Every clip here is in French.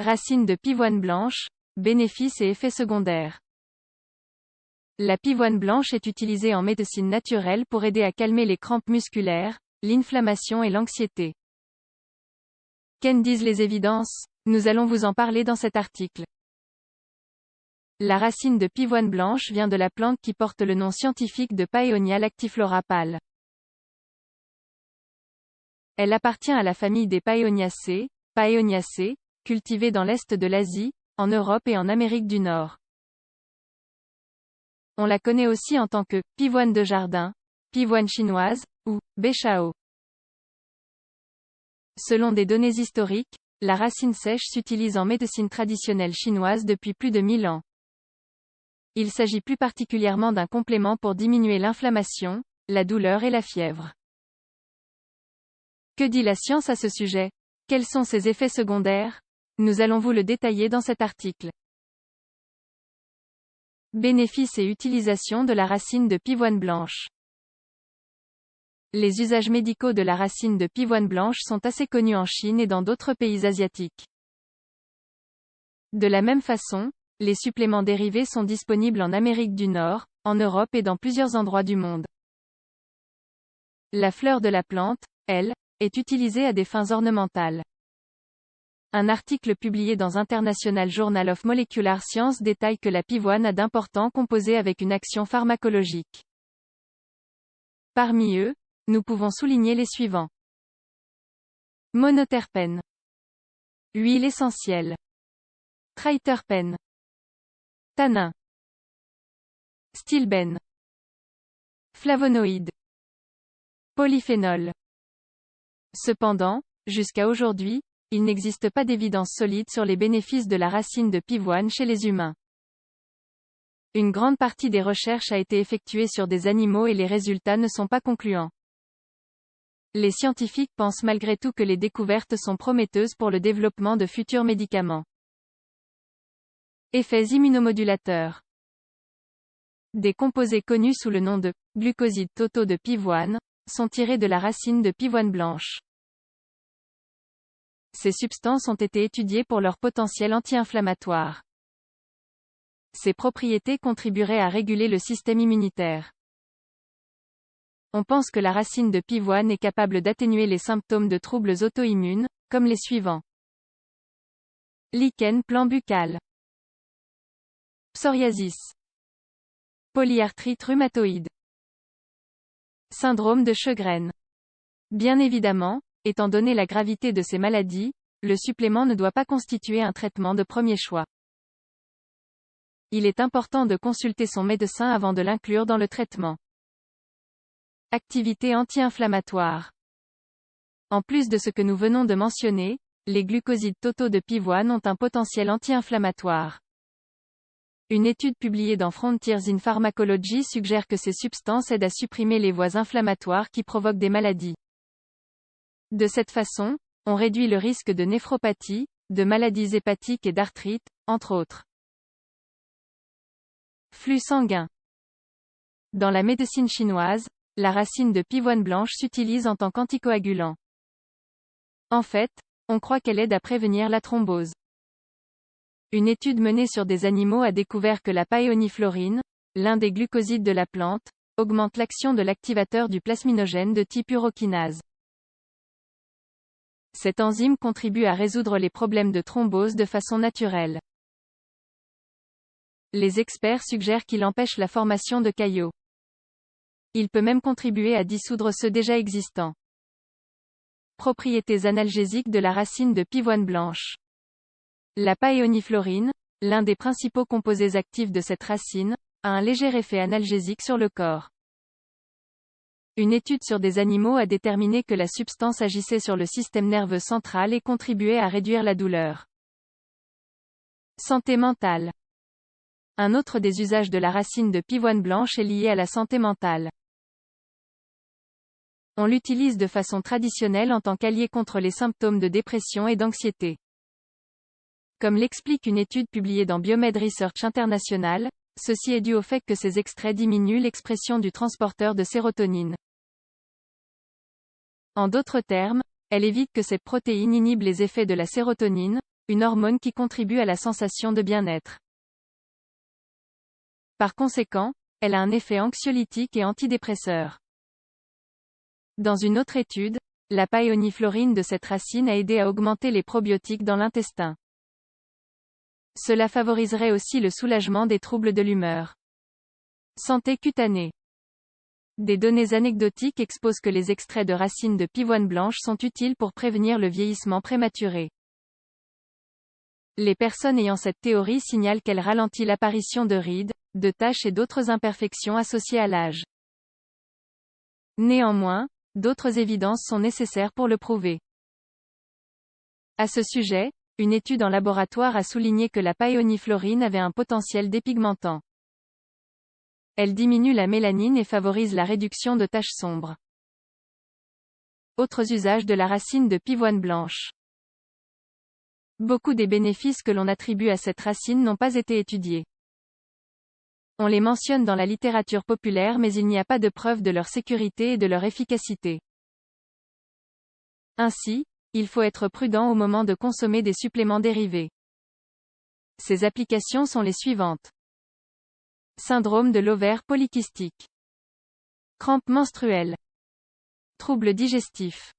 Racine de pivoine blanche, bénéfices et effets secondaires. La pivoine blanche est utilisée en médecine naturelle pour aider à calmer les crampes musculaires, l'inflammation et l'anxiété. Qu'en disent les évidences? Nous allons vous en parler dans cet article. La racine de pivoine blanche vient de la plante qui porte le nom scientifique de Paeonia lactiflora Pal. Elle appartient à la famille des Paeoniaceae, cultivée dans l'est de l'Asie, en Europe et en Amérique du Nord. On la connaît aussi en tant que pivoine de jardin, pivoine chinoise, ou bechao. Selon des données historiques, la racine sèche s'utilise en médecine traditionnelle chinoise depuis plus de 1000 ans. Il s'agit plus particulièrement d'un complément pour diminuer l'inflammation, la douleur et la fièvre. Que dit la science à ce sujet? Quels sont ses effets secondaires? Nous allons vous le détailler dans cet article. Bénéfices et utilisation de la racine de pivoine blanche. Les usages médicaux de la racine de pivoine blanche sont assez connus en Chine et dans d'autres pays asiatiques. De la même façon, les suppléments dérivés sont disponibles en Amérique du Nord, en Europe et dans plusieurs endroits du monde. La fleur de la plante, elle, est utilisée à des fins ornementales. Un article publié dans International Journal of Molecular Science détaille que la pivoine a d'importants composés avec une action pharmacologique. Parmi eux, nous pouvons souligner les suivants. Monoterpènes. Huile essentielle. Triterpènes. Tannin. Stilbène. Flavonoïdes. Polyphénol. Cependant, jusqu'à aujourd'hui, il n'existe pas d'évidence solide sur les bénéfices de la racine de pivoine chez les humains. Une grande partie des recherches a été effectuée sur des animaux et les résultats ne sont pas concluants. Les scientifiques pensent malgré tout que les découvertes sont prometteuses pour le développement de futurs médicaments. Effets immunomodulateurs. Des composés connus sous le nom de glucosides totaux de pivoine sont tirés de la racine de pivoine blanche. Ces substances ont été étudiées pour leur potentiel anti-inflammatoire. Ces propriétés contribueraient à réguler le système immunitaire. On pense que la racine de pivoine est capable d'atténuer les symptômes de troubles auto-immunes, comme les suivants. Lichen plan buccal. Psoriasis. Polyarthrite rhumatoïde. Syndrome de Sjögren. Bien évidemment, étant donné la gravité de ces maladies, le supplément ne doit pas constituer un traitement de premier choix. Il est important de consulter son médecin avant de l'inclure dans le traitement. Activité anti-inflammatoire. En plus de ce que nous venons de mentionner, les glucosides totaux de pivoine ont un potentiel anti-inflammatoire. Une étude publiée dans Frontiers in Pharmacology suggère que ces substances aident à supprimer les voies inflammatoires qui provoquent des maladies. De cette façon, on réduit le risque de néphropathie, de maladies hépatiques et d'arthrite, entre autres. Flux sanguin. Dans la médecine chinoise, la racine de pivoine blanche s'utilise en tant qu'anticoagulant. En fait, on croit qu'elle aide à prévenir la thrombose. Une étude menée sur des animaux a découvert que la paeoniflorine, l'un des glucosides de la plante, augmente l'action de l'activateur du plasminogène de type urokinase. Cette enzyme contribue à résoudre les problèmes de thrombose de façon naturelle. Les experts suggèrent qu'il empêche la formation de caillots. Il peut même contribuer à dissoudre ceux déjà existants. Propriétés analgésiques de la racine de pivoine blanche. La paeoniflorine, l'un des principaux composés actifs de cette racine, a un léger effet analgésique sur le corps. Une étude sur des animaux a déterminé que la substance agissait sur le système nerveux central et contribuait à réduire la douleur. Santé mentale. Un autre des usages de la racine de pivoine blanche est lié à la santé mentale. On l'utilise de façon traditionnelle en tant qu'allié contre les symptômes de dépression et d'anxiété. Comme l'explique une étude publiée dans Biomed Research International, ceci est dû au fait que ces extraits diminuent l'expression du transporteur de sérotonine. En d'autres termes, elle évite que cette protéine inhibe les effets de la sérotonine, une hormone qui contribue à la sensation de bien-être. Par conséquent, elle a un effet anxiolytique et antidépresseur. Dans une autre étude, la paeoniflorine de cette racine a aidé à augmenter les probiotiques dans l'intestin. Cela favoriserait aussi le soulagement des troubles de l'humeur. Santé cutanée. Des données anecdotiques exposent que les extraits de racines de pivoine blanche sont utiles pour prévenir le vieillissement prématuré. Les personnes ayant cette théorie signalent qu'elle ralentit l'apparition de rides, de taches et d'autres imperfections associées à l'âge. Néanmoins, d'autres évidences sont nécessaires pour le prouver. À ce sujet, une étude en laboratoire a souligné que la paeoniflorine avait un potentiel dépigmentant. Elle diminue la mélanine et favorise la réduction de taches sombres. Autres usages de la racine de pivoine blanche. Beaucoup des bénéfices que l'on attribue à cette racine n'ont pas été étudiés. On les mentionne dans la littérature populaire mais il n'y a pas de preuve de leur sécurité et de leur efficacité. Ainsi, il faut être prudent au moment de consommer des suppléments dérivés. Ces applications sont les suivantes. Syndrome de l'ovaire polykystique. Crampes menstruelles. Troubles digestifs.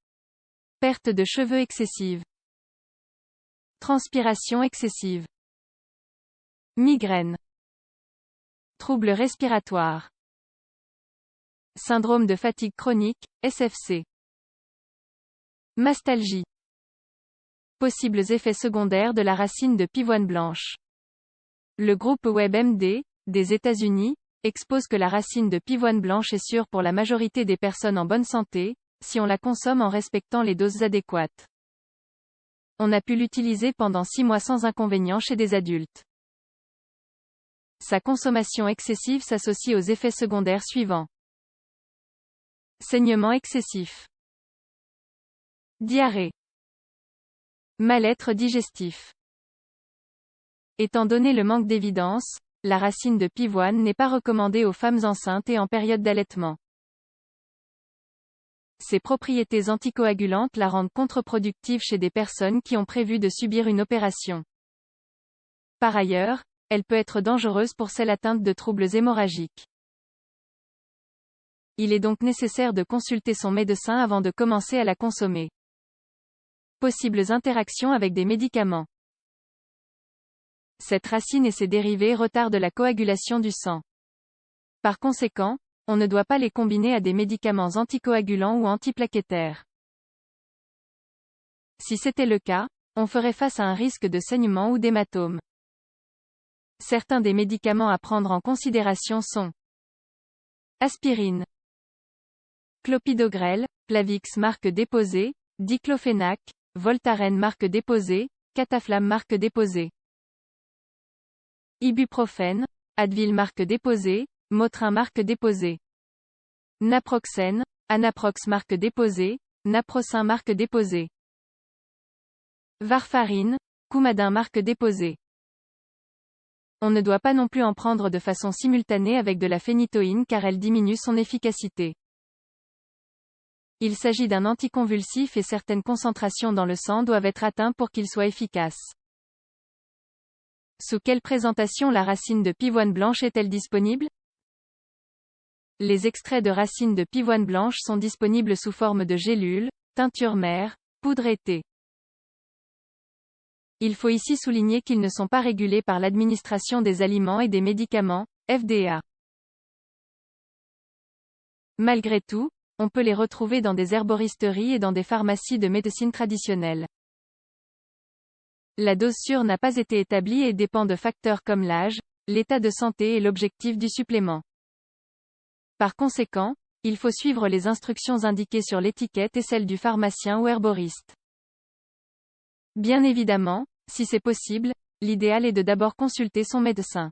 Perte de cheveux excessive. Transpiration excessive. Migraine. Troubles respiratoires. Syndrome de fatigue chronique, SFC. Mastalgie. Possibles effets secondaires de la racine de pivoine blanche. Le groupe WebMD, des États-Unis, expose que la racine de pivoine blanche est sûre pour la majorité des personnes en bonne santé, si on la consomme en respectant les doses adéquates. On a pu l'utiliser pendant 6 mois sans inconvénient chez des adultes. Sa consommation excessive s'associe aux effets secondaires suivants. Saignement excessif. Diarrhée. Mal-être digestif. Étant donné le manque d'évidence, la racine de pivoine n'est pas recommandée aux femmes enceintes et en période d'allaitement. Ses propriétés anticoagulantes la rendent contre-productive chez des personnes qui ont prévu de subir une opération. Par ailleurs, elle peut être dangereuse pour celles atteintes de troubles hémorragiques. Il est donc nécessaire de consulter son médecin avant de commencer à la consommer. Possibles interactions avec des médicaments. Cette racine et ses dérivés retardent la coagulation du sang. Par conséquent, on ne doit pas les combiner à des médicaments anticoagulants ou antiplaquettaires. Si c'était le cas, on ferait face à un risque de saignement ou d'hématome. Certains des médicaments à prendre en considération sont aspirine, clopidogrel, Plavix marque déposée, diclofenac, Voltaren marque déposée, Cataflam marque déposée. Ibuprofène, Advil marque déposée, Motrin marque déposée. Naproxène, Anaprox marque déposée, Naprosyn marque déposée. Varfarine, Coumadin marque déposée. On ne doit pas non plus en prendre de façon simultanée avec de la phénitoïne car elle diminue son efficacité. Il s'agit d'un anticonvulsif et certaines concentrations dans le sang doivent être atteintes pour qu'il soit efficace. Sous quelle présentation la racine de pivoine blanche est-elle disponible? Les extraits de racine de pivoine blanche sont disponibles sous forme de gélules, teinture mère, poudre et thé. Il faut ici souligner qu'ils ne sont pas régulés par l'administration des aliments et des médicaments, FDA. Malgré tout, on peut les retrouver dans des herboristeries et dans des pharmacies de médecine traditionnelle. La dose sûre n'a pas été établie et dépend de facteurs comme l'âge, l'état de santé et l'objectif du supplément. Par conséquent, il faut suivre les instructions indiquées sur l'étiquette et celles du pharmacien ou herboriste. Bien évidemment, si c'est possible, l'idéal est de d'abord consulter son médecin.